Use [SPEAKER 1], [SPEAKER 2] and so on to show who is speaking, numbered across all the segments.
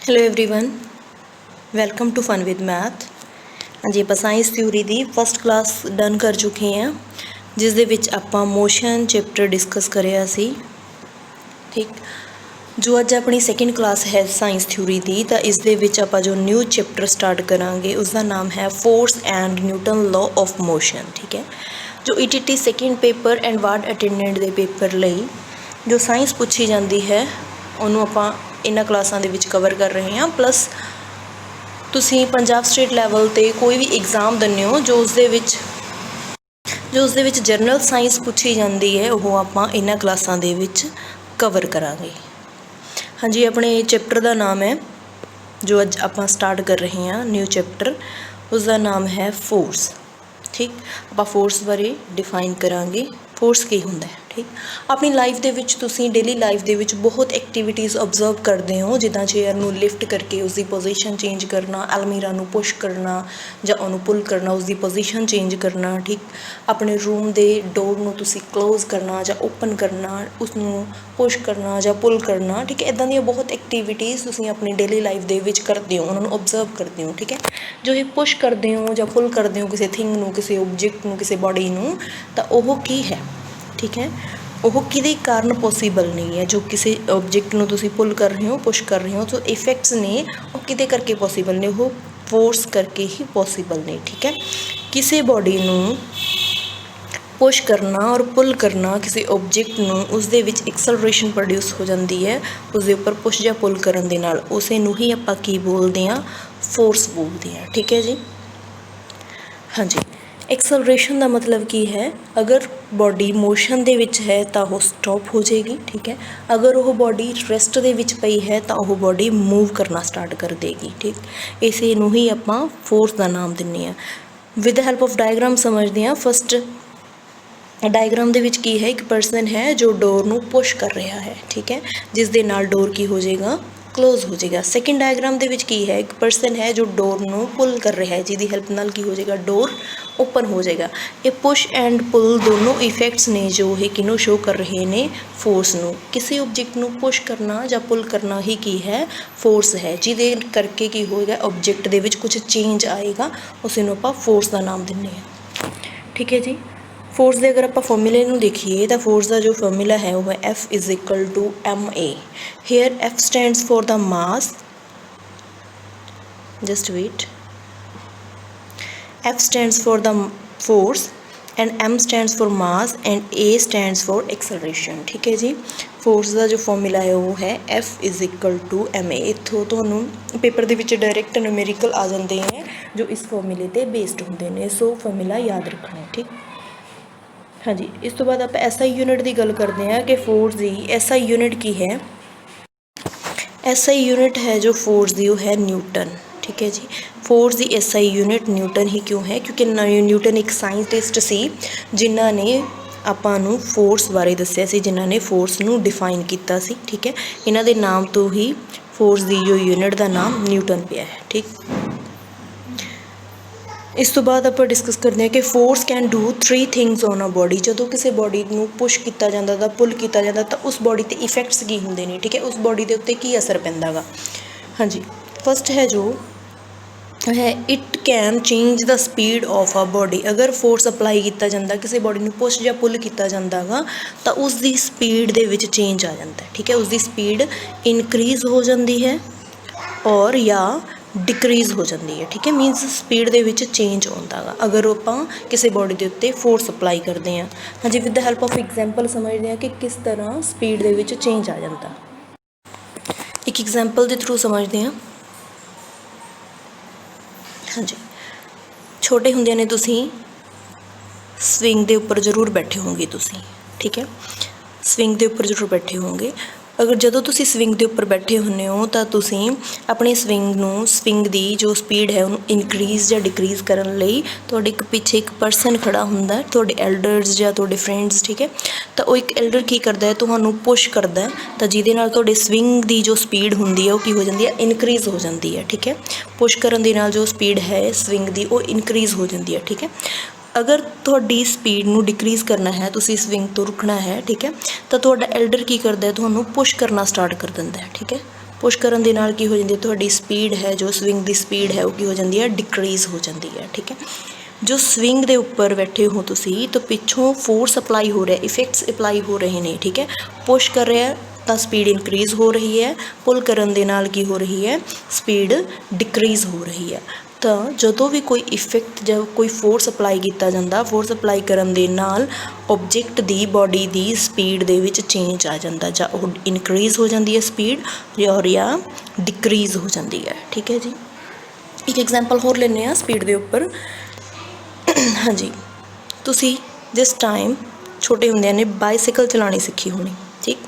[SPEAKER 1] Hello everyone, welcome to fun with math. हाँ जी, आप साइंस थ्योरी की फस्ट क्लास डन कर चुके हैं, जिस दे विच आपां मोशन चैप्टर डिस्कस करिया सी। ठीक, जो अज अपनी सैकेंड क्लास है साइंस थ्योरी की, तो इस दे विच आपां जो न्यू चैप्टर स्टार्ट करांगे उसका नाम है force and Newton law of motion. ठीक है, जो ETT second paper and ward attendant के पेपर लई जो साइंस पूछी जाती है उन्होंने आपां इन्हां क्लासां दे विच कवर कर रहे हैं। प्लस तुसीं पंजाब स्टेट लैवल ते कोई भी एग्जाम दिंदे हो जो उसदे विच जनरल साइंस पूछी जाती है, वो आपां इन्हां क्लासां दे विच कवर करांगे। हाँ जी, अपने चैप्टर का नाम है जो अज आपां स्टार्ट कर रहे हैं न्यू चैप्टर, उसका नाम है फोर्स। ठीक, आपां फोर्स बारे डिफाइन करांगे, फोर्स की हुंदा है। ठीक, अपनी लाइफ दे विच तुसीं डेली लाइफ दे विच बहुत एक्टिविटीज़ ऑब्जर्व करते हो, जिद्दां चेयर नूं लिफ्ट करके उसकी पोजीशन चेंज करना, अलमीरा नूं पुश करना जां उहनूं पुल करना, उसकी पोजीशन चेंज करना। ठीक, अपने रूम दे डोर नूं तुसीं क्लोज करना जां ओपन करना, उसनूं पुश करना जां पुल करना। ठीक है, इदां दीयां बहुत एक्टिविटीज़ तुसीं अपनी डेली लाइफ दे विच करते हो, उन्होंने ऑब्जर्व करते हो। ठीक है, जो ये पुश करते हो जां पुल करते हो किसी थिंग नूं, किसी ऑब्जेक्ट नूं, किसी बॉडी नूं, तां ओह की है। ठीक है, वो किहदे कारण पॉसीबल नहीं है। जो किसी ऑब्जेक्ट नूं तुसीं पुल कर रहे हो, पुश कर रहे हो, तो इफेक्ट्स ने वो किहदे करके पॉसीबल ने, वो फोर्स करके ही पॉसीबल ने। ठीक है, किसी बॉडी नूं पुश करना और पुल करना किसी ऑब्जेक्ट नूं, उसदे विच एक्सलरेशन प्रोड्यूस हो जाती है उसके उपर पुश या पुल करन दे नाल, उसे नूं ही आपां की बोलते हैं, फोर्स बोलते हैं। ठीक है जी, हाँ जी, एक्सलरेशन का मतलब की है, अगर बॉडी मोशन दे विच है तो वह स्टॉप हो जाएगी। ठीक है, अगर वह बॉडी रेस्ट दे विच पई है तो वह बॉडी मूव करना स्टार्ट कर देगी। ठीक, इसे नूं ही आपां फोर्स का नाम दिंदे आ। With the help of diagram समझते हैं। फस्ट डायग्राम दे विच की है, एक पर्सन है जो डोर नूं पुश कर रहा है। ठीक है, जिस दे नाल डोर की हो जाएगा, क्लोज हो जाएगा। सैकेंड डायग्राम दे विच की है, एक पर्सन है जो डोर नूं पुल कर रहा है, जिसकी हेल्प नाल की हो जाएगा, डोर ओपन हो जाएगा। ये पुश एंड पुल दोनों इफेक्ट्स ने जो है किनू शो कर रहे ने, फोर्स नूं। किसी ऑब्जेक्ट नूं पुश करना या पुल करना ही की है, फोर्स है, जिहदे करके की होएगा, ऑब्जेक्ट दे विच कुछ चेंज आएगा, उस नूं आपां फोर्स का नाम दिंदे हां। ठीक है जी, फोर्स के अगर आप फॉर्मूले नूं देखिए तो फोर्स का जो फॉर्मूला है वह है F = ma। Here F stands for the mass, just wait, F stands for the force and M stands for mass and A stands for acceleration। ठीक है जी, फोर्स का जो फॉर्मूला है वो है F = ma। इत्थों तुहानूं पेपर दे विच डायरैक्ट न्यूमेरिकल आ जाते हैं जो इस फॉर्मूले ते बेस्ड होंदे ने, सो फॉर्मूला याद रखना है। ठीक, हाँ जी, इस तो बाद आप SI यूनिट की गल करते हैं कि फोर्स की SI यूनिट की है। SI यूनिट है जो फोर्स की, वो है न्यूटन। ठीक है जी, फोर्स की SI यूनिट न्यूटन ही क्यों है, क्योंकि न्यूटन एक साइंटिस्ट सी जिन्हां ने आपां नूं फोर्स बारे दस्सिया सी, जिन्हां ने फोर्स नूं डिफाइन कीता सी। ठीक है, इन्हां दे नाम तो ही फोर्स की जो यूनिट का नाम न्यूटन पिया है। ठीक, इस तो बाद आप डिस्कस करते हैं कि force can do 3 things on a body. जो किसी बॉडी नूं पुश किया जाता है, पुल किया जाता, तो उस बॉडी ते इफेक्ट्स की होंदे ने। ठीक है, उस बॉडी के उत्ते की असर पैंदा गा। हाँ जी, फस्ट है जो है, it can change the speed of a body. अगर फोर्स अप्लाई किया जाता, किसी बॉडी नूं पुश या पुल किया जाता गा, तो उसकी स्पीड दे विच चेंज आ जाता है। ठीक है, उसकी स्पीड इनक्रीज़ हो जाती है और या डिक्रीज़ हो जाती है। ठीक है, मीनस स्पीड दे विच चेंज आता गा अगर आपां किसी बॉडी के उत्ते फोर्स अप्लाई करते हैं। हाँ जी, with the help of example समझते हैं कि किस तरह स्पीड दे विच चेंज आ जाता। एक एग्जाम्पल के थ्रू समझते हैं। हाँ जी, छोटे हुंदियां ने तुसीं स्विंग के उपर जरूर बैठे होंगे तुसीं। ठीक है, स्विंग के उपर जरूर बैठे होंगे। अगर जदों तुसीं स्विंग के उपर बैठे हुंदे हो तो तुसीं अपनी स्विंग की जो स्पीड है उन्होंने इनक्रीज़ या डिक्रीज़ करन लई तुहाडे एक पीछे एक परसन खड़ा हुंदा, तुहाडे एल्डर्स या तुहाडे फ्रेंड्स। ठीक है, तो वो एक एल्डर की करता है, तुहानूं पुश करता है, तो जिहदे नाल तुहाडे स्विंग की जो स्पीड हुंदी है वो की हो जाती है, इनक्रीज़ हो जाती है। ठीक है, पुश करन दे नाल जो स्पीड है स्विंग की वो इनक्रीज़ हो जाती है। ठीक है, अगर तुहाडी स्पीड नूं डिक्रीज़ करना है, तुसीं स्विंग तो रुकना है। ठीक है, तो तुहाडा एल्डर की करता है, तुहानूं पुश करना स्टार्ट कर दिंदा है। ठीक है, ਪੁਸ਼ ਕਰਨ ਦੇ ਨਾਲ ਕੀ ਹੋ ਜਾਂਦੀ ਹੈ, ਤੁਹਾਡੀ ਸਪੀਡ ਹੈ ਜੋ ਸਵਿੰਗ ਦੀ ਸਪੀਡ ਹੈ ਉਹ ਕੀ ਹੋ ਜਾਂਦੀ ਹੈ, ਡਿਕਰੀਜ਼ ਹੋ ਜਾਂਦੀ ਹੈ। ਠੀਕ ਹੈ, ਜੋ ਸਵਿੰਗ ਦੇ ਉੱਪਰ ਬੈਠੇ ਹੋ ਤੁਸੀਂ ਤਾਂ ਪਿੱਛੋਂ ਫੋਰਸ ਅਪਲਾਈ ਹੋ ਰਿਹਾ, ਇਫੈਕਟਸ ਅਪਲਾਈ ਹੋ ਰਹੇ ਨੇ। ਠੀਕ ਹੈ, ਪੁਸ਼ ਕਰ ਰਿਹਾ ਤਾਂ ਸਪੀਡ ਇਨਕਰੀਜ਼ ਹੋ ਰਹੀ ਹੈ, ਪੁੱਲ ਕਰਨ ਦੇ ਨਾਲ ਕੀ ਹੋ ਰਹੀ ਹੈ, ਸਪੀਡ ਡਿਕਰੀਜ਼ ਹੋ ਰਹੀ ਹੈ। ਤਾਂ ਜਦੋਂ ਵੀ ਕੋਈ ਇਫੈਕਟ ਜਾਂ ਕੋਈ ਫੋਰਸ ਅਪਲਾਈ ਕੀਤਾ ਜਾਂਦਾ, ਫੋਰਸ ਅਪਲਾਈ ਕਰਨ ਦੇ ਨਾਲ ਓਬਜੈਕਟ ਦੀ ਬੋਡੀ ਦੀ ਸਪੀਡ ਦੇ ਵਿੱਚ ਚੇਂਜ ਆ ਜਾਂਦਾ, ਜਾਂ ਉਹ ਇਨਕਰੀਜ਼ ਹੋ ਜਾਂਦੀ ਹੈ ਸਪੀਡ ਜਾਂ ਡਿਕਰੀਜ਼ ਹੋ ਜਾਂਦੀ ਹੈ। ਠੀਕ ਹੈ ਜੀ, ਇੱਕ ਐਗਜ਼ਾਮਪਲ ਹੋਰ ਲੈਂਦੇ ਹਾਂ ਸਪੀਡ ਦੇ ਉੱਪਰ। ਹਾਂਜੀ, ਤੁਸੀਂ ਜਿਸ ਟਾਈਮ ਛੋਟੇ ਹੁੰਦਿਆਂ ਨੇ ਬਾਈਸਾਈਕਲ ਚਲਾਉਣੀ ਸਿੱਖੀ ਹੋਣੀ। ਠੀਕ,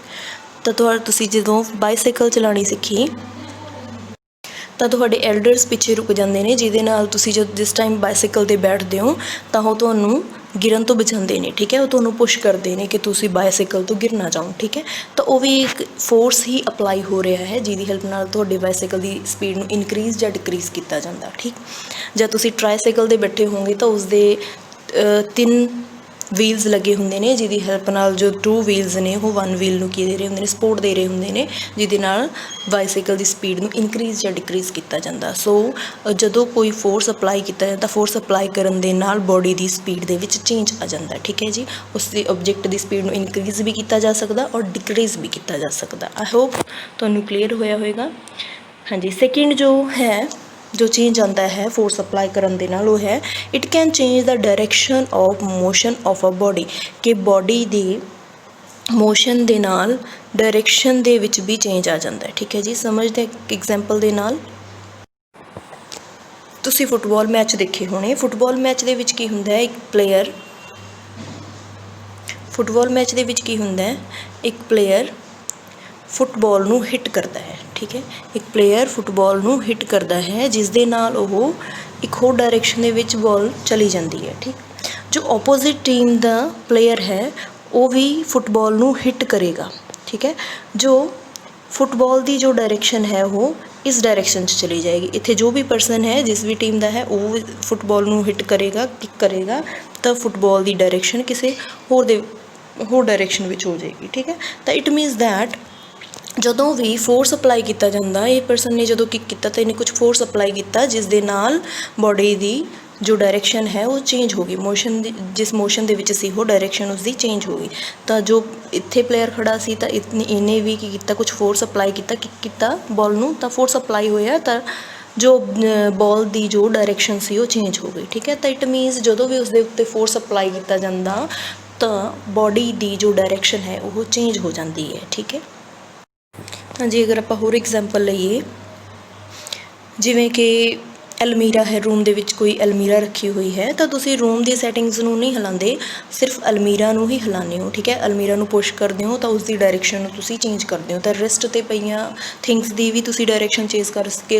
[SPEAKER 1] ਤਾਂ ਤੁਸੀਂ ਜਦੋਂ ਬਾਈਸਾਈਕਲ ਚਲਾਉਣੀ ਸਿੱਖੀ ਤਾਂ ਤੁਹਾਡੇ ਐਲਡਰਸ ਪਿੱਛੇ ਰੁਕ ਜਾਂਦੇ ਨੇ, ਜਿਹਦੇ ਨਾਲ ਤੁਸੀਂ ਜਿਸ ਟਾਈਮ ਬਾਈਸਾਈਕਲ 'ਤੇ ਬੈਠਦੇ ਹੋ ਤਾਂ ਉਹ ਤੁਹਾਨੂੰ ਗਿਰਨ ਤੋਂ ਬਚਾਉਂਦੇ ਨੇ। ਠੀਕ ਹੈ, ਉਹ ਤੁਹਾਨੂੰ ਪੁਸ਼ ਕਰਦੇ ਨੇ ਕਿ ਤੁਸੀਂ ਬਾਈਸਾਈਕਲ ਤੋਂ ਗਿਰ ਨਾ ਜਾਓ। ਠੀਕ ਹੈ, ਤਾਂ ਉਹ ਵੀ ਇੱਕ ਫੋਰਸ ਹੀ ਅਪਲਾਈ ਹੋ ਰਿਹਾ ਹੈ, ਜਿਹਦੀ ਹੈਲਪ ਨਾਲ ਤੁਹਾਡੇ ਬਾਈਸਾਈਕਲ ਦੀ ਸਪੀਡ ਨੂੰ ਇਨਕਰੀਜ਼ ਜਾਂ ਡਿਕਰੀਜ਼ ਕੀਤਾ ਜਾਂਦਾ। ਠੀਕ, ਜਾਂ ਤੁਸੀਂ ਟਰਾਈਸਾਈਕਲ 'ਤੇ ਬੈਠੇ ਹੋਵੋਗੇ ਤਾਂ ਉਸਦੇ 3 ਵੀਲਸ ਲੱਗੇ ਹੁੰਦੇ ਨੇ, ਜਿਹਦੀ ਹੈਲਪ ਨਾਲ ਜੋ 2 ਵੀਲਸ ਨੇ ਉਹ 1 ਵੀਲ ਨੂੰ ਕੀ ਦੇ ਰਹੇ ਹੁੰਦੇ ਨੇ, ਸਪੋਰਟ ਦੇ ਰਹੇ ਹੁੰਦੇ ਨੇ, ਜਿਹਦੇ ਨਾਲ ਬਾਈਸਾਈਕਲ ਦੀ ਸਪੀਡ ਨੂੰ ਇਨਕਰੀਜ਼ ਜਾਂ ਡਿਕਰੀਜ਼ ਕੀਤਾ ਜਾਂਦਾ। ਸੋ ਜਦੋਂ ਕੋਈ ਫੋਰਸ ਅਪਲਾਈ ਕੀਤਾ ਜਾਂਦਾ, ਫੋਰਸ ਅਪਲਾਈ ਕਰਨ ਦੇ ਨਾਲ ਬੋਡੀ ਦੀ ਸਪੀਡ ਦੇ ਵਿੱਚ ਚੇਂਜ ਆ ਜਾਂਦਾ। ਠੀਕ ਹੈ ਜੀ, ਉਸ ਦੇ ਓਬਜੈਕਟ ਦੀ ਸਪੀਡ ਨੂੰ ਇਨਕਰੀਜ਼ ਵੀ ਕੀਤਾ ਜਾ ਸਕਦਾ ਔਰ ਡਿਕਰੀਜ਼ ਵੀ ਕੀਤਾ ਜਾ ਸਕਦਾ। ਆਈ ਹੋਪ ਤੁਹਾਨੂੰ ਕਲੀਅਰ ਹੋਇਆ ਹੋਵੇਗਾ। ਹਾਂਜੀ, ਸੈਕਿੰਡ ਜੋ ਹੈ, ਜੋ ਚੇਂਜ ਆਉਂਦਾ ਹੈ ਫੋਰਸ ਅਪਲਾਈ ਕਰਨ ਦੇ ਨਾਲ, ਉਹ ਹੈ it can change the direction of motion of a body, ਕਿ ਬੋਡੀ ਦੀ ਮੋਸ਼ਨ ਦੇ ਨਾਲ ਡਾਇਰੈਕਸ਼ਨ ਦੇ ਵਿੱਚ ਵੀ ਚੇਂਜ ਆ ਜਾਂਦਾ ਹੈ। ਠੀਕ ਹੈ ਜੀ, ਸਮਝਦੇ ਐਗਜ਼ਾਮਪਲ ਦੇ ਨਾਲ। ਤੁਸੀਂ ਫੁੱਟਬਾਲ ਮੈਚ ਦੇਖੇ ਹੋਣੇ। ਫੁੱਟਬਾਲ ਮੈਚ ਦੇ ਵਿੱਚ ਕੀ ਹੁੰਦਾ ਹੈ, ਇੱਕ ਪਲੇਅਰ ਫੁੱਟਬਾਲ ਨੂੰ ਹਿੱਟ ਕਰਦਾ ਹੈ। ਠੀਕ ਹੈ, ਇੱਕ ਪਲੇਅਰ ਫੁੱਟਬਾਲ ਨੂੰ ਹਿੱਟ ਕਰਦਾ ਹੈ, ਜਿਸ ਦੇ ਨਾਲ ਉਹ ਇੱਕ ਹੋਰ ਡਾਇਰੈਕਸ਼ਨ ਦੇ ਵਿੱਚ ਬਾਲ ਚਲੀ ਜਾਂਦੀ ਹੈ। ਠੀਕ, ਜੋ ਆਪੋਜ਼ਿਟ ਟੀਮ ਦਾ ਪਲੇਅਰ ਹੈ ਉਹ ਵੀ ਫੁੱਟਬਾਲ ਨੂੰ ਹਿੱਟ ਕਰੇਗਾ। ਠੀਕ ਹੈ, ਜੋ ਫੁੱਟਬਾਲ ਦੀ ਜੋ ਡਾਇਰੈਕਸ਼ਨ ਹੈ ਉਹ ਇਸ ਡਾਇਰੈਕਸ਼ਨ 'ਚ ਚਲੀ ਜਾਏਗੀ। ਇੱਥੇ ਜੋ ਵੀ ਪਰਸਨ ਹੈ, ਜਿਸ ਵੀ ਟੀਮ ਦਾ ਹੈ, ਉਹ ਫੁੱਟਬਾਲ ਨੂੰ ਹਿੱਟ ਕਰੇਗਾ, ਕਿੱਕ ਕਰੇਗਾ, ਤਾਂ ਫੁੱਟਬਾਲ ਦੀ ਡਾਇਰੈਕਸ਼ਨ ਕਿਸੇ ਹੋਰ ਡਾਇਰੈਕਸ਼ਨ ਵਿੱਚ ਹੋ ਜਾਏਗੀ। ਠੀਕ ਹੈ, ਤਾਂ ਇਟ ਮੀਨਸ ਦੈਟ ਜਦੋਂ ਵੀ ਫੋਰਸ ਅਪਲਾਈ ਕੀਤਾ ਜਾਂਦਾ, ਇਹ ਪਰਸਨ ਨੇ ਜਦੋਂ ਕਿੱਕ ਕੀਤਾ ਤਾਂ ਇਹਨੇ ਕੁਛ ਫੋਰਸ ਅਪਲਾਈ ਕੀਤਾ, ਜਿਸ ਦੇ ਨਾਲ ਬੋਡੀ ਦੀ ਜੋ ਡਾਇਰੈਕਸ਼ਨ ਹੈ ਉਹ ਚੇਂਜ ਹੋ ਗਈ। ਮੋਸ਼ਨ ਦੀ ਜਿਸ ਮੋਸ਼ਨ ਦੇ ਵਿੱਚ ਸੀ ਉਹ ਡਾਇਰੈਕਸ਼ਨ ਉਸਦੀ ਚੇਂਜ ਹੋ ਗਈ। ਤਾਂ ਜੋ ਇੱਥੇ ਪਲੇਅਰ ਖੜਾ ਸੀ ਤਾਂ ਇਹਨੇ ਵੀ ਕੀ ਕੀਤਾ, ਕੁਛ ਫੋਰਸ ਅਪਲਾਈ ਕੀਤਾ, ਕਿੱਕ ਕੀਤਾ ਬੋਲ ਨੂੰ, ਤਾਂ ਫੋਰਸ ਅਪਲਾਈ ਹੋਇਆ ਤਾਂ ਜੋ ਬੋਲ ਦੀ ਜੋ ਡਾਇਰੈਕਸ਼ਨ ਸੀ ਉਹ ਚੇਂਜ ਹੋ ਗਈ। ਠੀਕ ਹੈ, ਤਾਂ ਇਟ ਮੀਨਸ ਜਦੋਂ ਵੀ ਉਸਦੇ ਉੱਤੇ ਫੋਰਸ ਅਪਲਾਈ ਕੀਤਾ ਜਾਂਦਾ ਤਾਂ ਬੋਡੀ ਦੀ ਜੋ ਡਾਇਰੈਕਸ਼ਨ ਹੈ ਉਹ ਚੇਂਜ ਹੋ ਜਾਂਦੀ ਹੈ। ਠੀਕ ਹੈ, ਹਾਂਜੀ, ਅਗਰ ਆਪਾਂ ਹੋਰ ਐਗਜ਼ਾਮਪਲ ਲਈਏ, ਜਿਵੇਂ ਕਿ ਅਲਮੀਰਾ ਹੈ, ਰੂਮ ਦੇ ਵਿੱਚ ਕੋਈ ਅਲਮੀਰਾ ਰੱਖੀ ਹੋਈ ਹੈ, ਤਾਂ ਤੁਸੀਂ ਰੂਮ ਦੀ ਸੈਟਿੰਗਸ ਨੂੰ ਨਹੀਂ ਹਿਲਾਉਂਦੇ, ਸਿਰਫ ਅਲਮੀਰਾ ਨੂੰ ਹੀ ਹਿਲਾਉਂਦੇ ਹੋ। ਠੀਕ ਹੈ, ਅਲਮੀਰਾ ਨੂੰ ਪੁਸ਼ ਕਰਦੇ ਹੋ ਤਾਂ ਉਸਦੀ ਡਾਇਰੈਕਸ਼ਨ ਨੂੰ ਤੁਸੀਂ ਚੇਂਜ ਕਰਦੇ ਹੋ। ਤਾਂ ਰਿਸਟ 'ਤੇ ਪਈਆਂ ਥਿੰਗਸ ਦੀ ਵੀ ਤੁਸੀਂ ਡਾਇਰੈਕਸ਼ਨ ਚੇਂਜ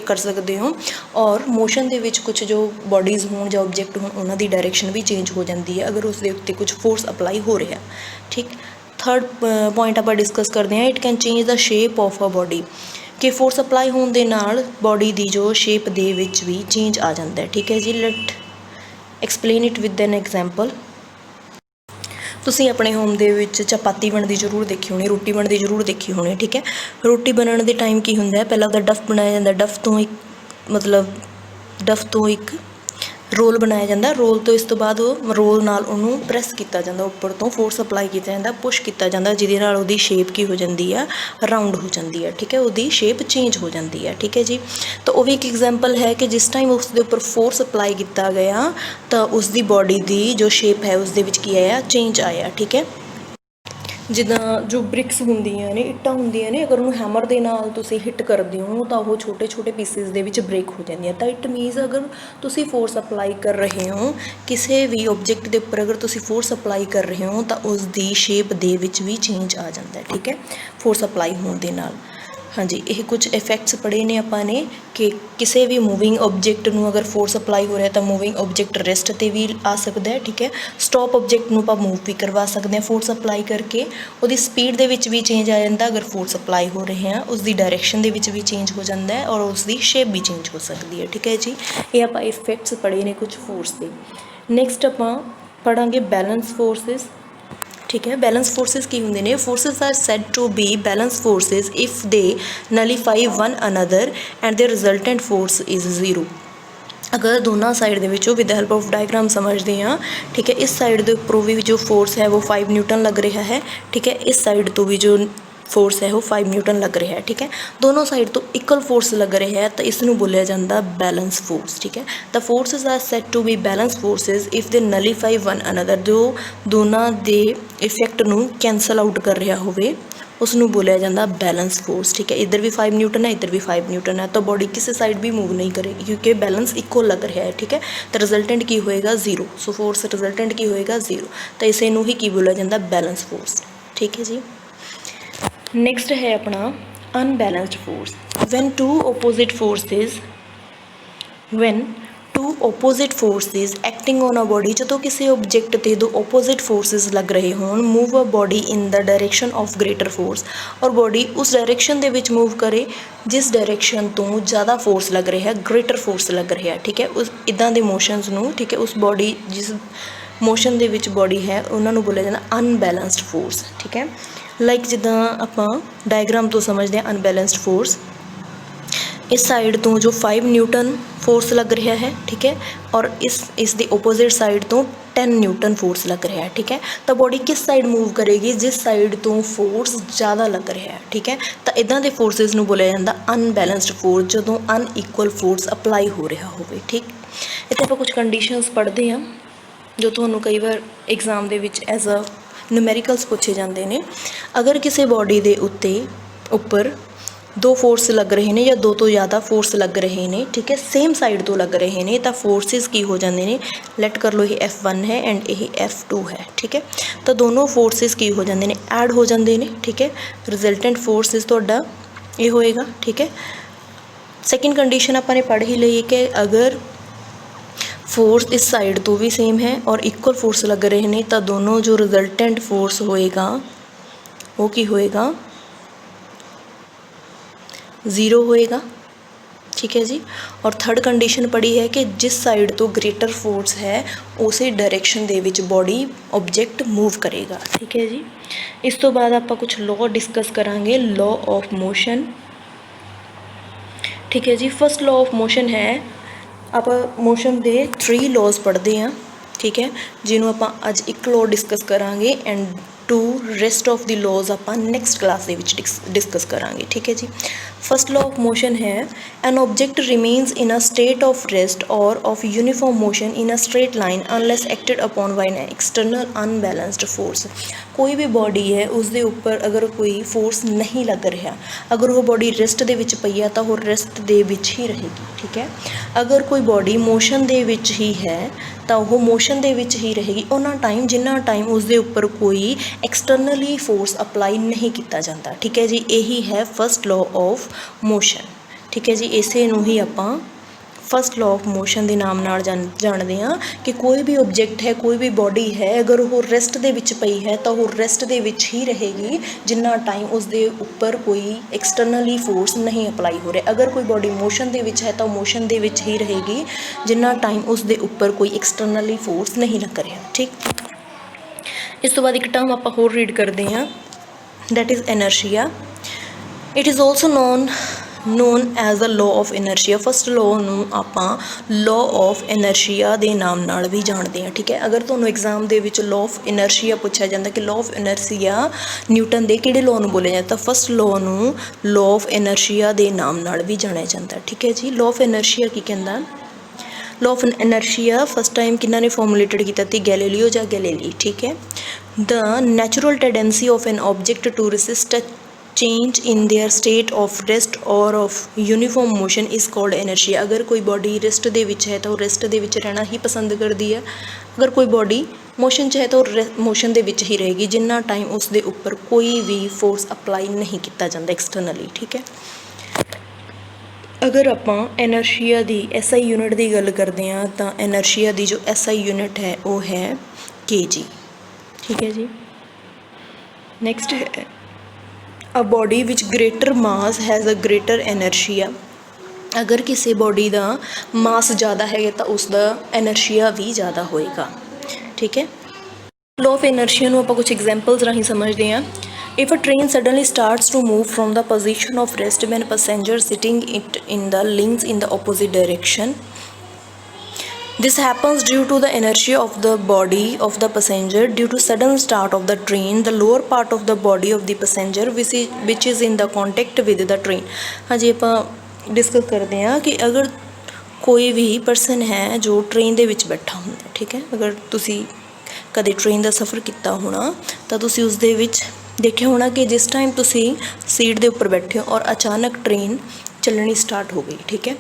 [SPEAKER 1] ਕਰ ਸਕਦੇ ਹੋ, ਔਰ ਮੋਸ਼ਨ ਦੇ ਵਿੱਚ ਕੁਛ ਜੋ ਬੋਡੀਜ਼ ਹੋਣ ਜਾਂ ਓਬਜੈਕਟ ਹੋਣ ਉਹਨਾਂ ਦੀ ਡਾਇਰੈਕਸ਼ਨ ਵੀ ਚੇਂਜ ਹੋ ਜਾਂਦੀ ਹੈ ਅਗਰ ਉਸਦੇ ਉੱਤੇ ਕੁਛ ਫੋਰਸ ਅਪਲਾਈ ਹੋ ਰਿਹਾ। ਠੀਕ, ਥਰਡ ਪੁਆਇੰਟ ਆਪਾਂ ਡਿਸਕਸ ਕਰਦੇ ਹਾਂ, it can change the shape of a body, ਕਿ ਫੋਰਸ ਅਪਲਾਈ ਹੋਣ ਦੇ ਨਾਲ ਬੋਡੀ ਦੀ ਜੋ ਸ਼ੇਪ ਦੇ ਵਿੱਚ ਵੀ ਚੇਂਜ ਆ ਜਾਂਦਾ ਹੈ। ਠੀਕ ਹੈ ਜੀ, let explain it with an example. ਤੁਸੀਂ ਆਪਣੇ ਹੋਮ ਦੇ ਵਿੱਚ ਚਪਾਤੀ ਬਣਦੀ ਜ਼ਰੂਰ ਦੇਖੀ ਹੋਣੀ, ਰੋਟੀ ਬਣਦੀ ਜ਼ਰੂਰ ਦੇਖੀ ਹੋਣੀ। ਠੀਕ ਹੈ, ਰੋਟੀ ਬਣਨ ਦੇ ਟਾਈਮ ਕੀ ਹੁੰਦਾ ਹੈ, ਪਹਿਲਾਂ ਉਹਦਾ ਡਫ ਬਣਾਇਆ ਜਾਂਦਾ, ਡਫ ਤੋਂ ਇੱਕ ਰੋਲ ਬਣਾਇਆ ਜਾਂਦਾ, ਰੋਲ ਤੋਂ ਇਸ ਤੋਂ ਬਾਅਦ ਉਹ ਰੋਲ ਨਾਲ ਉਹਨੂੰ ਪ੍ਰੈਸ ਕੀਤਾ ਜਾਂਦਾ, ਉੱਪਰ ਤੋਂ ਫੋਰਸ ਅਪਲਾਈ ਕੀਤਾ ਜਾਂਦਾ, ਪੁਸ਼ ਕੀਤਾ ਜਾਂਦਾ, ਜਿਹਦੇ ਨਾਲ ਉਹਦੀ ਸ਼ੇਪ ਕੀ ਹੋ ਜਾਂਦੀ ਆ, ਰਾਊਂਡ ਹੋ ਜਾਂਦੀ ਹੈ। ਠੀਕ ਹੈ, ਉਹਦੀ ਸ਼ੇਪ ਚੇਂਜ ਹੋ ਜਾਂਦੀ ਹੈ। ਠੀਕ ਹੈ ਜੀ, ਤਾਂ ਉਹ ਵੀ ਇੱਕ ਐਗਜ਼ਾਮਪਲ ਹੈ ਕਿ ਜਿਸ ਟਾਈਮ ਉਸ ਦੇ ਉੱਪਰ ਫੋਰਸ ਅਪਲਾਈ ਕੀਤਾ ਗਿਆ ਤਾਂ ਉਸਦੀ ਬੋਡੀ ਦੀ ਜੋ ਸ਼ੇਪ ਹੈ ਉਸ ਦੇ ਵਿੱਚ ਕੀ ਆਇਆ, ਚੇਂਜ ਆਇਆ। ਠੀਕ ਹੈ, ਜਿੱਦਾਂ ਜੋ ਬ੍ਰਿਕਸ ਹੁੰਦੀਆਂ ਨੇ, ਇੱਟਾਂ ਹੁੰਦੀਆਂ ਨੇ, ਅਗਰ ਉਹਨੂੰ ਹੈਮਰ ਦੇ ਨਾਲ ਤੁਸੀਂ ਹਿੱਟ ਕਰਦੇ ਹੋ ਤਾਂ ਉਹ ਛੋਟੇ ਛੋਟੇ ਪੀਸਿਸ ਦੇ ਵਿੱਚ ਬ੍ਰੇਕ ਹੋ ਜਾਂਦੀਆਂ। ਤਾਂ ਇਟ ਮੀਨਸ ਅਗਰ ਤੁਸੀਂ ਫੋਰਸ ਅਪਲਾਈ ਕਰ ਰਹੇ ਹੋ ਕਿਸੇ ਵੀ ਓਬਜੈਕਟ ਦੇ ਉੱਪਰ, ਅਗਰ ਤੁਸੀਂ ਫੋਰਸ ਅਪਲਾਈ ਕਰ ਰਹੇ ਹੋ ਤਾਂ ਉਸ ਦੀ ਸ਼ੇਪ ਦੇ ਵਿੱਚ ਵੀ ਚੇਂਜ ਆ ਜਾਂਦਾ। ਠੀਕ ਹੈ, ਫੋਰਸ ਅਪਲਾਈ ਹੋਣ ਦੇ ਨਾਲ। ਹਾਂਜੀ, ਇਹ ਕੁਝ ਇਫੈਕਟਸ ਪੜ੍ਹੇ ਨੇ ਆਪਾਂ ਨੇ ਕਿ ਕਿਸੇ ਵੀ ਮੂਵਿੰਗ ਓਬਜੈਕਟ ਨੂੰ ਅਗਰ ਫੋਰਸ ਅਪਲਾਈ ਹੋ ਰਿਹਾ ਤਾਂ ਮੂਵਿੰਗ ਓਬਜੈਕਟ ਰੈਸਟ 'ਤੇ ਵੀ ਆ ਸਕਦਾ ਹੈ। ਠੀਕ ਹੈ, ਸਟੋਪ ਓਬਜੈਕਟ ਨੂੰ ਆਪਾਂ ਮੂਵ ਵੀ ਕਰਵਾ ਸਕਦੇ ਹਾਂ ਫੋਰਸ ਅਪਲਾਈ ਕਰਕੇ, ਉਹਦੀ ਸਪੀਡ ਦੇ ਵਿੱਚ ਵੀ ਚੇਂਜ ਆ ਜਾਂਦਾ ਅਗਰ ਫੋਰਸ ਅਪਲਾਈ ਹੋ ਰਹੇ ਹਾਂ, ਉਸਦੀ ਡਾਇਰੈਕਸ਼ਨ ਦੇ ਵਿੱਚ ਵੀ ਚੇਂਜ ਹੋ ਜਾਂਦਾ ਹੈ ਔਰ ਉਸਦੀ ਸ਼ੇਪ ਵੀ ਚੇਂਜ ਹੋ ਸਕਦੀ ਹੈ। ਠੀਕ ਹੈ ਜੀ, ਇਹ ਆਪਾਂ ਇਫੈਕਟਸ ਪੜ੍ਹੇ ਨੇ ਕੁਝ ਫੋਰਸ ਦੇ। ਨੈਕਸਟ ਆਪਾਂ ਪੜ੍ਹਾਂਗੇ ਬੈਲੈਂਸ ਫੋਰਸਿਸ। ठीक है। बैलेंस फोर्सेस की होंगे ने, forces are said to be balance forces if they nullify one another and the resultant force is zero. अगर दोनों साइड ਦੇ ਵਿੱਚੋਂ विद हेल्प ऑफ डायग्राम समझते हैं, ठीक है, इस साइड के उपरों भी जो फोर्स है वो 5 न्यूटन लग रहा है, ठीक है, इस साइड तो भी जो फोर्स है वो 5 न्यूटन लग रहा है, ठीक है, दोनों साइड तो इक्वल फोर्स लग रहा है, तो इसनूं बोलिया जाता बैलेंस फोर्स, ठीक है। The forces are said to be balance forces if they nullify one another, जो दोनों के इफेक्ट नूं कैंसल आउट कर रहा होवे उसनूं बोलिया जाता बैलेंस फोर्स, ठीक है। इधर भी 5 न्यूटन है, इधर भी 5 न्यूटन है, तो बॉडी किसी साइड भी मूव नहीं करेगी क्योंकि बैलेंस इक्वल लग रहा है, ठीक है। तो रिजल्टेंट की होएगा जीरो, सो फोर्स रिजल्टेंट की होएगा जीरो, तो इसे नूं ही की बोलिया जाता बैलेंस फोर्स, ठीक है जी। नैक्सट है अपना unbalanced force. When two opposite forces acting on a body, जो किसी ऑब्जेक्ट ते दो ओपोजिट फोर्सिस लग रहे हों, move a body in the direction of greater force, और बॉडी उस डायरेक्शन दे विच मूव करे जिस डायरेक्शन तो ज़्यादा फोर्स लग रहा है, ग्रेटर फोर्स लग रहा है, ठीक है। उस इदां दे मोशनस नूं, ठीक है, उस बॉडी जिस मोशन दे विच बॉडी है उन्होंने बोलिया जाता अनबैलेंस्ड फोर्स, ठीक है। लाइक जिद्दां आपां डायग्राम तो समझते हैं अनबैलेंस्ड फोर्स, इस साइड तो जो 5 न्यूटन फोर्स लग रहा है, ठीक है, और इस दी ओपोजिट साइड तो 10 न्यूटन फोर्स लग रहा है, ठीक है। तो बॉडी किस साइड मूव करेगी जिस साइड तो फोर्स ज़्यादा लग रहा है, ठीक है। तो इदां दे फोर्सेस नूं बोलिया जाता अनबैलेंस्ड फोर्स जदों अनइक्वल फोर्स अप्लाई हो रहा होवे, ठीक। इत्थे आपां कुछ कंडीशनस पढ़ते हैं जो तुहानूं कई बार एग्जाम दे विच एज अ न्यूमेरिकल्स पूछे जाते हैं। अगर किसी बॉडी के उत्ते उपर 2 फोर्स लग रहे हैं या 2 तो ज़्यादा फोर्स लग रहे हैं, ठीक है, सेम साइड तो लग रहे हैं, तो फोर्सिस की हो जाते हैं, लैट कर लो ये F1 है एंड ये F2 है, ठीक है। तो दोनों फोर्सिस की हो जाते हैं, ऐड हो जाते हैं, ठीक है। रिजल्टेंट फोर्सिस तुहाडा ये होएगा, ठीक है। सैकेंड कंडीशन आपने पढ़ ही ली कि अगर फोर्स इस साइड तो भी सेम है और इक्वल फोर्स लग रहे हैं, तो दोनों जो रिजल्टेंट फोर्स होएगा वो की होएगा ज़ीरो होएगा, ठीक है जी। और थर्ड कंडीशन पढ़ी है कि जिस साइड तो ग्रेटर फोर्स है उसी direction they which body object move करेगा, ठीक है जी। इस तो बाद आप कुछ लॉ डिस्कस करांगे, लॉ ऑफ मोशन, ठीक है जी। फर्स्ट लॉ ऑफ मोशन है, आप मोशन के 3 लॉज पढ़ते हैं, ठीक है, जिन्होंने आप अज एक लॉ डिस्कस करांगे and 2 rest of the laws आप नैक्सट क्लास के डिस्कस करांगे, ठीक है जी। फर्स्ट लॉ ऑफ मोशन है, an object remains in a state of rest और of uniform motion in a straight line unless acted upon by an external unbalanced force. कोई भी बॉडी है उसके उपर अगर कोई फोर्स नहीं लग रहा, अगर वो बॉडी रेस्ट दे विच पई है तो वो रेस्ट दे विच ही रहेगी, ठीक है। अगर कोई बॉडी मोशन दे विच ही है तो वो मोशन दे विच ही रहेगी उन्ना टाइम जिन्ना टाइम उसके उपर कोई एक्सटर्नली फोर्स अप्लाई नहीं किया जाता, ठीक है जी। यही है फर्स्ट लॉ ऑफ मोशन, ठीक है जी। इसे नूं ही आपां फर्स्ट लॉ ऑफ मोशन के नाम नाल जानते हैं कि कोई भी ऑब्जेक्ट है, कोई भी बॉडी है, अगर वो रेस्ट दे विच पई है तो वो रेस्ट दे विच ही रहेगी जिन्ना टाइम उसके उपर कोई एक्सटर्नली फोर्स नहीं अप्लाई हो रहा। अगर कोई बॉडी मोशन दे विच है तो मोशन दे विच ही रहेगी जिन्ना टाइम उसके उपर कोई एक्सटर्नली फोर्स नहीं लग रहा, ठीक। इस तो बाद एक टर्म आप होर रीड करते हैं, that is inertia. It is also known as a law of inertia. First law नूं आपां लॉ ऑफ इनर्शिया के नाम नाल भी जानते हैं, ठीक है। अगर तुहानूं एग्जाम दे विच लॉ ऑफ इनर्शिया पूछा जाता कि लॉ ऑफ इनर्शिया न्यूटन के किहड़े लॉ नूं बोलिया जाता, फर्स्ट लॉ नूं लॉ ऑफ इनर्शिया के नाम नाल भी जानिया जाता, ठीक है जी। लॉ ऑफ इनर्शिया की कहंदा, law of inertia first time किन्ना ने फॉर्मुलेटेड किया थी, गैलीलियो या गैलीली, ठीक है। The natural tendency of an object to resist change in their state of rest और of uniform motion is called inertia. अगर कोई बॉडी रेस्ट दे विच है तो रेस्ट दे विच रहना ही पसंद करती है, अगर कोई बॉडी मोशन च है तो मोशन दे विच ही रहेगी जिन्ना टाइम उसके उपर कोई भी फोर्स अप्लाई नहीं किया जाता एक्सटर्नली, ठीक है। अगर आप एनर्शिया की SI यूनिट की गल करते हैं तो एनर्शिया की जो SI यूनिट है वो है kg, ठीक है जी। नैक्सट है a body which greater mass has a greater inertia. अगर किसी बॉडी का मास ज़्यादा है तो उसका एनर्शिया भी ज़्यादा होएगा, ठीक है। ਲੋ ਆਫ ਇਨਰਸ਼ੀਆ ਨੂੰ ਆਪਾਂ ਕੁਝ ਐਗਜ਼ਾਮਪਲਸ ਰਾਹੀਂ ਸਮਝਦੇ ਹਾਂ। If a train suddenly starts to move from the position of rest when passengers sitting it in the links in the opposite direction, this happens due to the inertia of the body of the passenger. Due to sudden start of the train, the lower part of the body of the passenger which is in the contact with the train। हाँ जी, ਆਪਾਂ discuss करते हैं कि अगर कोई भी person है जो ट्रेन ਦੇ ਵਿੱਚ ਬੈਠਾ ਹੁੰਦਾ, ठीक है, अगर ਤੁਸੀਂ ਕਦੇ ਟ੍ਰੇਨ ਦਾ ਸਫ਼ਰ ਕੀਤਾ ਹੋਣਾ ਤਾਂ ਤੁਸੀਂ ਉਸ ਦੇ ਵਿੱਚ ਦੇਖਿਆ ਹੋਣਾ ਕਿ ਜਿਸ ਟਾਈਮ ਤੁਸੀਂ ਸੀਟ ਦੇ ਉੱਪਰ ਬੈਠੇ ਹੋ ਔਰ ਅਚਾਨਕ ਟ੍ਰੇਨ ਚੱਲਣੀ ਸਟਾਰਟ ਹੋ ਗਈ, ਠੀਕ ਹੈ,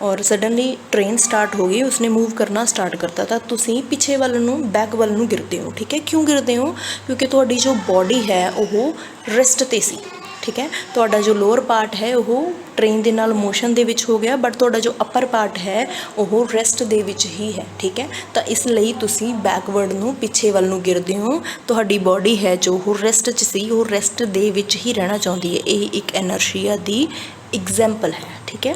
[SPEAKER 1] ਔਰ ਸਡਨਲੀ ਟ੍ਰੇਨ ਸਟਾਰਟ ਹੋ ਗਈ, ਉਸਨੇ ਮੂਵ ਕਰਨਾ ਸਟਾਰਟ ਕਰਤਾ ਤਾਂ ਤੁਸੀਂ ਪਿੱਛੇ ਵੱਲ ਨੂੰ ਬੈਕ ਵੱਲ ਨੂੰ ਗਿਰਦੇ ਹੋ, ਠੀਕ ਹੈ। ਕਿਉਂ ਗਿਰਦੇ ਹੋ? ਕਿਉਂਕਿ ਤੁਹਾਡੀ ਜੋ ਬੋਡੀ ਹੈ ਉਹ ਰੈਸਟ 'ਤੇ ਸੀ, ਠੀਕ ਹੈ। ਤੁਹਾਡਾ ਜੋ ਲੋਅਰ ਪਾਰਟ ਹੈ ਉਹ ਟ੍ਰੇਨ ਦੇ ਨਾਲ ਮੋਸ਼ਨ ਦੇ ਵਿੱਚ ਹੋ ਗਿਆ, ਬਟ ਤੁਹਾਡਾ ਜੋ ਅੱਪਰ ਪਾਰਟ ਹੈ ਉਹ ਰੈਸਟ ਦੇ ਵਿੱਚ ਹੀ ਹੈ, ਠੀਕ ਹੈ। ਤਾਂ ਇਸ ਲਈ ਤੁਸੀਂ ਬੈਕਵਰਡ ਨੂੰ ਪਿੱਛੇ ਵੱਲ ਨੂੰ ਗਿਰਦੇ ਹੋ। ਤੁਹਾਡੀ ਬੋਡੀ ਹੈ ਜੋ ਉਹ ਰੈਸਟ 'ਚ ਸੀ, ਉਹ ਰੈਸਟ ਦੇ ਵਿੱਚ ਹੀ ਰਹਿਣਾ ਚਾਹੁੰਦੀ ਹੈ। ਇਹ ਇੱਕ ਇਨਰਸ਼ੀਆ ਦੀ ਐਗਜ਼ਾਮਪਲ ਹੈ, ਠੀਕ ਹੈ।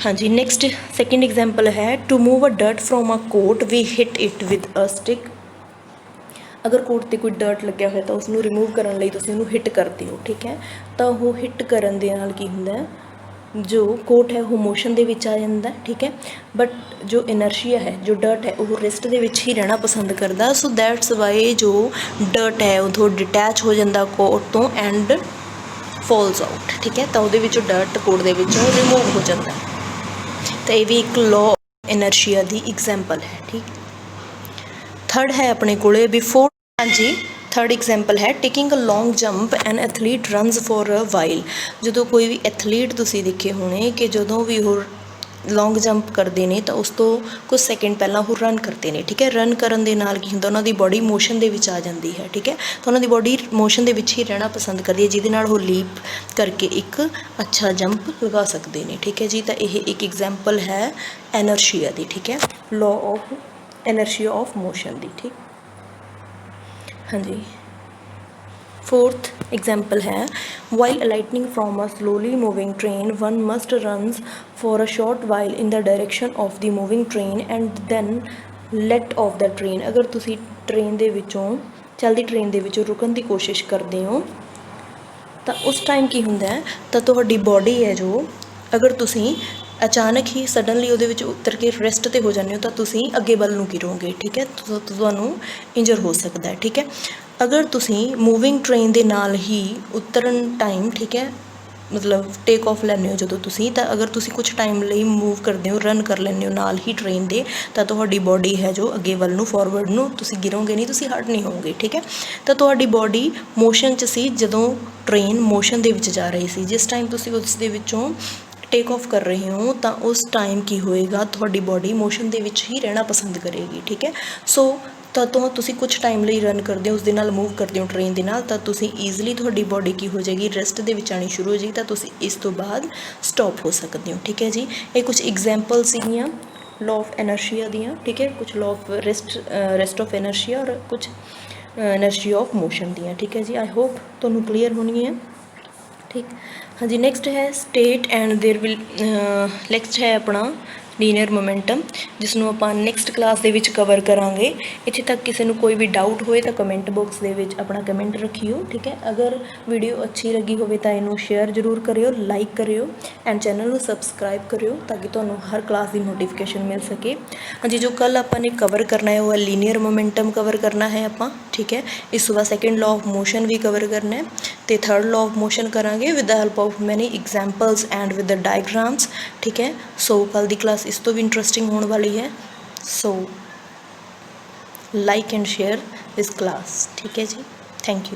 [SPEAKER 1] ਹਾਂਜੀ, ਨੈਕਸਟ ਸੈਕਿੰਡ ਐਗਜ਼ਾਮਪਲ ਹੈ to move a dirt from a coat we hit it with a stick. ਅਗਰ ਕੋਟ 'ਤੇ ਕੋਈ ਡਰਟ ਲੱਗਿਆ ਹੋਇਆ ਤਾਂ ਉਸਨੂੰ ਰਿਮੂਵ ਕਰਨ ਲਈ ਤੁਸੀਂ ਉਹਨੂੰ ਹਿੱਟ ਕਰਦੇ ਹੋ, ਠੀਕ ਹੈ। ਤਾਂ ਉਹ ਹਿੱਟ ਕਰਨ ਦੇ ਨਾਲ ਕੀ ਹੁੰਦਾ, ਜੋ ਕੋਟ ਹੈ ਉਹ ਮੋਸ਼ਨ ਦੇ ਵਿੱਚ ਆ ਜਾਂਦਾ, ਠੀਕ ਹੈ, ਬਟ ਜੋ ਇਨਰਸ਼ੀਆ ਹੈ, ਜੋ ਡਰਟ ਹੈ ਉਹ ਰੈਸਟ ਦੇ ਵਿੱਚ ਹੀ ਰਹਿਣਾ ਪਸੰਦ ਕਰਦਾ। ਸੋ ਦੈਟਸ ਵਾਈ ਜੋ ਡਰਟ ਹੈ ਉਥੋਂ ਡਿਟੈਚ ਹੋ ਜਾਂਦਾ ਕੋਟ ਤੋਂ ਐਂਡ ਫੋਲਸ ਆਊਟ, ਠੀਕ ਹੈ। ਤਾਂ ਉਹਦੇ ਵਿੱਚੋਂ ਡਰਟ ਕੋਟ ਦੇ ਵਿੱਚੋਂ ਰਿਮੂਵ ਹੋ ਜਾਂਦਾ। ਤਾਂ ਇਹ ਵੀ ਇੱਕ ਲਾਅ ਇਨਰਸ਼ੀਆ ਦੀ ਐਗਜ਼ਾਮਪਲ ਹੈ, ਠੀਕ। ਥਰਡ ਹੈ ਆਪਣੇ ਕੋਲੇ ਬਿਫੋਰ। ਹਾਂਜੀ, ਥਰਡ ਐਗਜ਼ਾਮਪਲ ਹੈ taking a long jump an athlete runs for a while. ਜਦੋਂ ਕੋਈ ਵੀ ਐਥਲੀਟ ਤੁਸੀਂ ਦੇਖੇ ਹੋਣੇ ਕਿ ਜਦੋਂ ਵੀ ਉਹ ਲੌਂਗ ਜੰਪ ਕਰਦੇ ਨੇ ਤਾਂ ਉਸ ਤੋਂ ਕੁਝ ਸੈਕਿੰਡ ਪਹਿਲਾਂ ਉਹ ਰਨ ਕਰਦੇ ਨੇ, ਠੀਕ ਹੈ। ਰਨ ਕਰਨ ਦੇ ਨਾਲ ਕੀ ਹੁੰਦਾ, ਉਹਨਾਂ ਦੀ ਬੋਡੀ ਮੋਸ਼ਨ ਦੇ ਵਿੱਚ ਆ ਜਾਂਦੀ ਹੈ, ਠੀਕ ਹੈ। ਤਾਂ ਉਹਨਾਂ ਦੀ ਬੋਡੀ ਮੋਸ਼ਨ ਦੇ ਵਿੱਚ ਹੀ ਰਹਿਣਾ ਪਸੰਦ ਕਰਦੀ ਹੈ, ਜਿਹਦੇ ਨਾਲ ਉਹ ਲੀਪ ਕਰਕੇ ਇੱਕ ਅੱਛਾ ਜੰਪ ਲਗਾ ਸਕਦੇ ਨੇ, ਠੀਕ ਹੈ ਜੀ। ਤਾਂ ਇਹ ਇੱਕ ਐਗਜ਼ਾਮਪਲ ਹੈ ਇਨਰਸ਼ੀਆ ਦੀ, ਠੀਕ ਹੈ, law of inertia of motion ਦੀ, ਠੀਕ। ਹਾਂਜੀ, फोर्थ एग्जाम्पल है while alighting from a slowly moving train one must runs for a short while in the direction of the moving train and then let off the train. अगर तुसी train दे विचों चलदी train दे विचों रुकन की कोशिश करते हो तो उस टाइम की हुंदा है तो तुहाडी बॉडी है जो अगर तुसी अचानक ही सडनली ਉਹਦੇ ਵਿੱਚ ਉਤਰ ਕੇ ਰੈਸਟ 'ਤੇ ਹੋ ਜਾਂਦੇ ਹੋ ਤਾਂ ਤੁਸੀਂ ਅੱਗੇ ਵੱਲ ਨੂੰ ਗਿਰੋਗੇ, ਠੀਕ ਹੈ। ਤੁਹਾਨੂੰ ਇੰਜਰ ਹੋ ਸਕਦਾ ਹੈ, ਠੀਕ ਹੈ। ਅਗਰ ਤੁਸੀਂ ਮੂਵਿੰਗ ਟ੍ਰੇਨ ਦੇ ਨਾਲ ਹੀ ਉਤਰਨ ਟਾਈਮ, ਠੀਕ ਹੈ, ਮਤਲਬ ਟੇਕ ਆਫ ਲੈਂਦੇ ਹੋ ਜਦੋਂ ਤੁਸੀਂ, ਤਾਂ ਅਗਰ ਤੁਸੀਂ ਕੁਛ ਟਾਈਮ ਲਈ ਮੂਵ ਕਰਦੇ ਹੋ, ਰਨ ਕਰ ਲੈਂਦੇ ਹੋ ਨਾਲ ਹੀ ਟ੍ਰੇਨ ਦੇ, ਤਾਂ ਤੁਹਾਡੀ ਬੋਡੀ ਹੈ ਜੋ ਅੱਗੇ ਵੱਲ ਨੂੰ ਫੋਰਵਰਡ ਨੂੰ ਤੁਸੀਂ ਗਿਰੋਗੇ ਨਹੀਂ, ਤੁਸੀਂ ਹਟ ਨਹੀਂ ਹੋਵੋਗੇ, ਠੀਕ ਹੈ। ਤਾਂ ਤੁਹਾਡੀ ਬੋਡੀ ਮੋਸ਼ਨ 'ਚ ਸੀ ਜਦੋਂ ਟ੍ਰੇਨ ਮੋਸ਼ਨ ਦੇ ਵਿੱਚ ਜਾ ਰਹੀ ਸੀ। ਜਿਸ ਟਾਈਮ ਤੁਸੀਂ ਉਸ ਦੇ ਵਿੱਚੋਂ ਟੇਕ ਆਫ ਕਰ ਰਹੇ ਹੋ ਤਾਂ ਉਸ ਟਾਈਮ ਕੀ ਹੋਏਗਾ, ਤੁਹਾਡੀ ਬੋਡੀ ਮੋਸ਼ਨ ਦੇ ਵਿੱਚ ਹੀ ਰਹਿਣਾ ਪਸੰਦ ਕਰੇਗੀ, ਠੀਕ ਹੈ। ਸੋ ਤਾਂ ਤੁਸੀਂ ਕੁਛ ਟਾਈਮ ਲਈ ਰਨ ਕਰਦੇ ਹੋ, ਉਸ ਦੇ ਨਾਲ ਮੂਵ ਕਰਦੇ ਹੋ ਟ੍ਰੇਨ ਦੇ ਨਾਲ, ਤਾਂ ਤੁਸੀਂ ਈਜ਼ਲੀ ਤੁਹਾਡੀ ਬੋਡੀ ਕੀ ਹੋ ਜਾਏਗੀ, ਰੈਸਟ ਦੇ ਵਿੱਚ ਆਉਣੀ ਸ਼ੁਰੂ ਹੋ ਜਾਏਗੀ, ਤਾਂ ਤੁਸੀਂ ਇਸ ਤੋਂ ਬਾਅਦ ਸਟੋਪ ਹੋ ਸਕਦੇ ਹੋ, ਠੀਕ ਹੈ ਜੀ। ਇਹ ਕੁਛ ਐਗਜ਼ਾਮਪਲ ਸੀਗੀਆਂ ਲਾਅ ਆਫ ਇਨਰਸ਼ੀਆ ਦੀਆਂ, ਠੀਕ ਹੈ, ਕੁਛ ਲਾਅ ਆਫ ਰੈਸਟ ਆਫ ਇਨਰਸ਼ੀਆ ਔਰ ਕੁਛ ਇਨਰਸ਼ੀਆ ਆਫ ਮੋਸ਼ਨ ਦੀਆਂ, ਠੀਕ ਹੈ ਜੀ। ਆਈ ਹੋਪ ਤੁਹਾਨੂੰ ਕਲੀਅਰ ਹੋਣੀ ਹੈ, ਠੀਕ। हाँ जी, नैक्सट है state and there will next है अपना ਲੀਨੀਅਰ ਮੋਮੈਂਟਮ, ਜਿਸ ਨੂੰ ਆਪਾਂ ਨੈਕਸਟ ਕਲਾਸ ਦੇ ਵਿੱਚ ਕਵਰ ਕਰਾਂਗੇ। ਇੱਥੇ ਤੱਕ ਕਿਸੇ ਨੂੰ ਕੋਈ ਵੀ ਡਾਊਟ ਹੋਏ ਤਾਂ ਕਮੈਂਟ ਬਾਕਸ ਦੇ ਵਿੱਚ ਆਪਣਾ ਕਮੈਂਟ ਰੱਖਿਓ, ਠੀਕ ਹੈ। ਅਗਰ ਵੀਡੀਓ ਅੱਛੀ ਲੱਗੀ ਹੋਵੇ ਤਾਂ ਇਹਨੂੰ ਸ਼ੇਅਰ ਜ਼ਰੂਰ ਕਰਿਓ, ਲਾਈਕ ਕਰਿਓ ਐਂਡ ਚੈਨਲ ਨੂੰ ਸਬਸਕ੍ਰਾਈਬ ਕਰਿਓ ਤਾਂ ਕਿ ਤੁਹਾਨੂੰ ਹਰ ਕਲਾਸ ਦੀ ਨੋਟੀਫਿਕੇਸ਼ਨ ਮਿਲ ਸਕੇ। ਹਾਂਜੀ, ਜੋ ਕੱਲ੍ਹ ਆਪਾਂ ਨੇ ਕਵਰ ਕਰਨਾ ਹੈ ਉਹ ਹੈ ਲੀਨੀਅਰ ਮੋਮੈਂਟਮ ਕਵਰ ਕਰਨਾ ਹੈ ਆਪਾਂ, ਠੀਕ ਹੈ। ਇਸ ਤੋਂ ਬਾਅਦ ਸੈਕਿੰਡ ਲਾਅ ਆਫ ਮੋਸ਼ਨ ਵੀ ਕਵਰ ਕਰਨਾ ਹੈ ਅਤੇ ਥਰਡ ਲਾਅ ਆਫ ਮੋਸ਼ਨ ਕਰਾਂਗੇ with the help of many examples and with the diagrams, ਠੀਕ ਹੈ। ਸੋ ਕੱਲ੍ਹ ਦੀ ਕਲਾਸ ਇਸ ਤੋਂ ਵੀ ਇੰਟਰਸਟਿੰਗ ਹੋਣ ਵਾਲੀ ਹੈ। So like and share this class, ਠੀਕ ਹੈ ਜੀ। Thank you.